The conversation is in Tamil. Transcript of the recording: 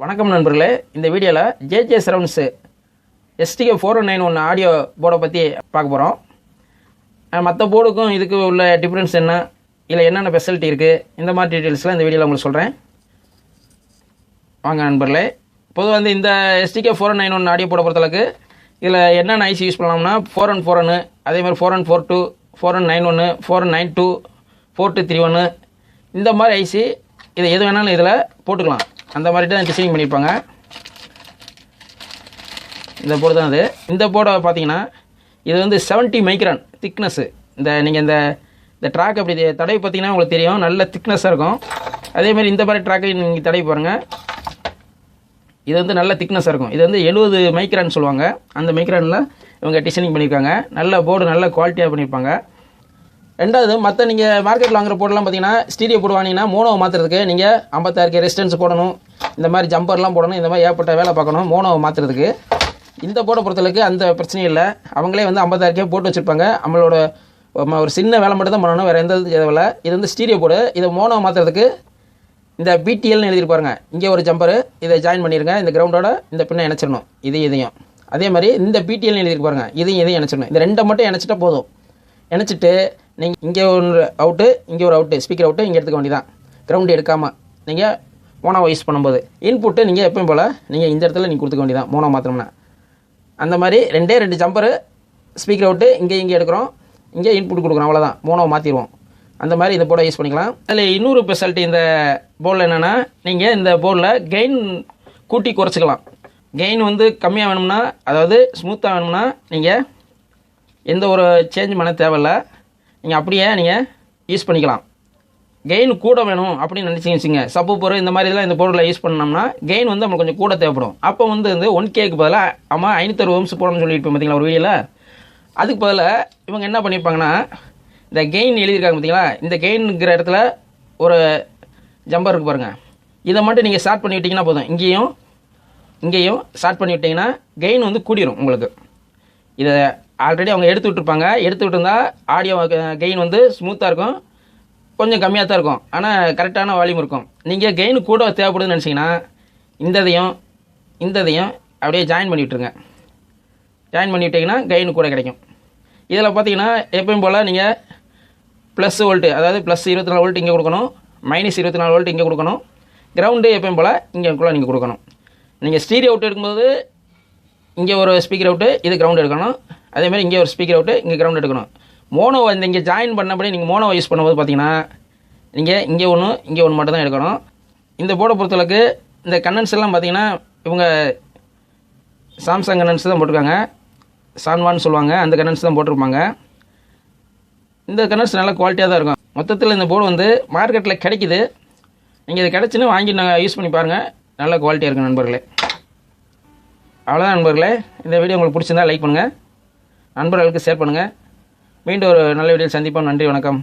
வணக்கம் நண்பர்களே, இந்த வீடியோவில் ஜே சரவுண்ட்ஸ் STK4191 ஆடியோ போர்டை பற்றி பார்க்க போகிறோம். மற்ற போர்டுக்கும் இதுக்கு உள்ள டிஃப்ரென்ஸ் என்ன, இல்லை என்னென்ன ஃபெசிலிட்டி இருக்குது, இந்த மாதிரி டீட்டெயில்ஸ்லாம் இந்த வீடியோவில் உங்களுக்கு சொல்கிறேன். வாங்க நண்பர்களே. பொதுவாக வந்து இந்த STK4191 ஆடியோ போர்டை பொறுத்தளவுக்கு இதில் என்னென்ன ஐசி யூஸ் பண்ணலாம்னா 4141, அதேமாதிரி 4142, 4191, 4192, 4231 இந்த மாதிரி ஐசி இதை எது வேணாலும் இதில் போட்டுக்கலாம். அந்த மாதிரி தான் டிசைனிங் பண்ணியிருப்பாங்க. இந்த போர்டு தான் அது. இந்த போர்டை பார்த்தீங்கன்னா இது வந்து 70 மைக்ரான் திக்னஸ்ஸு. நீங்கள் இந்த ட்ராக் அப்படி தடவை பார்த்தீங்கன்னா உங்களுக்கு தெரியும், நல்ல திக்னஸ்ஸாக இருக்கும். அதேமாதிரி இந்த மாதிரி ட்ராக்கை நீங்கள் தடவை பாருங்கள், இது வந்து நல்ல திக்னஸாக இருக்கும். இது வந்து 70 மைக்ரான் சொல்லுவாங்க. அந்த மைக்ரானில் இவங்க டிசைனிங் பண்ணியிருக்காங்க. நல்ல போர்டு, நல்ல குவாலிட்டியாக பண்ணியிருப்பாங்க. ரெண்டாவது, மற்ற நீங்கள் மார்க்கெட்டில் வாங்குற போர்டெலாம் பார்த்தீங்கன்னா ஸ்டீரியோ போர்டு வாங்கினீங்கன்னா மோனோவை மாற்றுறதுக்கு நீங்கள் 56K ரெசிஸ்டன்ஸ் போடணும், இந்த மாதிரி ஜம்பர்லாம் போடணும், இந்த மாதிரி ஏற்பட்ட வேலை பார்க்கணும் மோனோவை மாற்றுறதுக்கு. இந்த போர்டை பொறுத்தளவுக்கு அந்த பிரச்சனையும் இல்லை. அவங்களே வந்து 56K போட்டு வச்சுருப்பாங்க. நம்மளோட ஒரு சின்ன வேலை மட்டும் தான் பண்ணணும், வேறு எந்த தேவையில்லை. இது வந்து ஸ்டீரியோ போர்டு. இதை மோனோவை மாற்றுறதுக்கு இந்த BTLன்னு எழுதியிருப்பாருங்க. இங்கே ஒரு ஜம்பரு, இதை ஜாயின் பண்ணிடுங்க. இந்த கிரவுண்டோட இந்த பின்னை இணைச்சிடணும், இதையும். அதே மாதிரி இந்த BTLன்னு எழுதியிருப்பாருங்க, இதையும் இணைச்சிடணும். இந்த ரெண்டை மட்டும் இணைச்சிட்டா போதும். இணைச்சிட்டு நீங்கள் இங்கே ஒரு அவுட்டு, இங்கே ஒரு அவுட்டு, ஸ்பீக்கர் அவுட்டு இங்கே எடுத்துக்க வேண்டியதான். கிரவுண்டு எடுக்காமல் நீங்கள் மோனோவை யூஸ் பண்ணும்போது இன்புட்டு நீங்கள் எப்பயும் போல் நீங்கள் இந்த இடத்துல நீங்கள் கொடுத்துக்க வேண்டியதான். மோனோ மாத்திரம்னா அந்த மாதிரி ரெண்டு ஜம்பரு, ஸ்பீக்கர் அவுட்டு இங்கே எடுக்கிறோம், இங்கே இன்புட் கொடுக்குறோம், அவ்வளோதான். மோனோவை மாற்றிடுவோம். அந்த மாதிரி இந்த போர்டை யூஸ் பண்ணிக்கலாம். அதில் இன்னொரு ஸ்பெஷாலிட்டி இந்த போர்டில் என்னென்னா, நீங்கள் இந்த போர்டில் கெயின் கூட்டி குறைச்சிக்கலாம். கெயின் வந்து கம்மியாக வேணும்னா, அதாவது ஸ்மூத்தாக வேணும்னா நீங்கள் எந்த ஒரு சேஞ்ச் பண்ண தேவையில்லை. நீங்கள் அப்படியே நீங்கள் யூஸ் பண்ணிக்கலாம். கெயின் கூட வேணும் அப்படின்னு நினச்சிங்க, சப்பு போர் இந்த மாதிரி இதெல்லாம் இந்த போர்டில் யூஸ் பண்ணோம்னா கெயின் வந்து நம்மளுக்கு கொஞ்சம் கூட தேவைப்படும். அப்போ வந்து 1Kக்கு பதிலாக 560 ஓம்ஸ் போடணும்னு சொல்லியிருப்பேன் பார்த்தீங்களா ஒரு வீடியோவில். அதுக்கு பதிலாக இவங்க என்ன பண்ணியிருப்பாங்கன்னா, இந்த கெயின் எழுதியிருக்காங்க பார்த்தீங்களா, இந்த கெயின்ங்கிற இடத்துல ஒரு ஜம்பர் இருக்குது பாருங்கள், இதை மட்டும் நீங்கள் ஸ்டார்ட் பண்ணி விட்டிங்கன்னா போதும். இங்கேயும் ஸ்டார்ட் பண்ணி விட்டிங்கன்னா கெயின் வந்து கூடிரும் உங்களுக்கு. இதை ஆல்ரெடி அவங்க எடுத்து விட்டுருப்பாங்க. எடுத்து விட்டுருந்தா ஆடியோ கெயின் வந்து ஸ்மூத்தாக இருக்கும், கொஞ்சம் கம்மியாக தான் இருக்கும், ஆனால் கரெக்டான வால்யூம் இருக்கும். நீங்கள் கெயின் கூட தேவைப்படுதுன்னு நினச்சிங்கன்னா இந்ததையும் அப்படியே ஜாயின் பண்ணி விட்டுருங்க. ஜாயின் பண்ணி விட்டிங்கன்னா கெயின் கூட கிடைக்கும். இதில் பார்த்தீங்கன்னா எப்பயும் போல் நீங்கள் ப்ளஸ் வோல்ட்டு, அதாவது ப்ளஸ் 24 வோல்ட் இங்கே கொடுக்கணும், மைனஸ் 24 வோல்ட் இங்கே கொடுக்கணும். கிரவுண்டு எப்பயும் போல் இங்கேக்குள்ளே நீங்கள் கொடுக்கணும். நீங்கள் ஸ்டீரியோ அவுட் எடுக்கும்போது இங்கே ஒரு ஸ்பீக்கர் அவுட்டு, இது கிரவுண்ட் எடுக்கணும். அதேமாதிரி இங்கே ஒரு ஸ்பீக்கர் அவுட்டு, இங்கே கிரவுண்ட் எடுக்கணும். மோனோவை இங்கே ஜாயின் பண்ணபடி நீங்கள் மோனோவை யூஸ் பண்ணும்போது பார்த்தீங்கன்னா நீங்கள் இங்கே ஒன்று மட்டும் தான் எடுக்கணும். இந்த போர்டை பொறுத்தளவுக்கு இந்த கண்டன்ஸ் எல்லாம் பார்த்தீங்கன்னா இவங்க சாம்சங் கண்டன்ஸ் தான் போட்டிருக்காங்க, சான்வான்னு சொல்லுவாங்க, அந்த கண்டன்ஸ் தான் போட்டிருப்பாங்க. இந்த கண்டன்ஸ் நல்ல குவாலிட்டியாக தான் இருக்கும். மொத்தத்தில் இந்த போர்டு வந்து மார்க்கெட்டில் கிடைக்கிது. நீங்கள் இது கிடச்சின்னு வாங்கி நாங்கள் யூஸ் பண்ணி பாருங்கள், நல்ல குவாலிட்டியாக இருக்கும் நண்பர்களே. அவ்வளோதான் நண்பர்களே. இந்த வீடியோ உங்களுக்கு பிடிச்சிருந்தா லைக் பண்ணுங்கள், நண்பர்களுக்கு ஷேர் பண்ணுங்கள். மீண்டும் ஒரு நல்ல வீடியோவில் சந்திப்போம். நன்றி, வணக்கம்.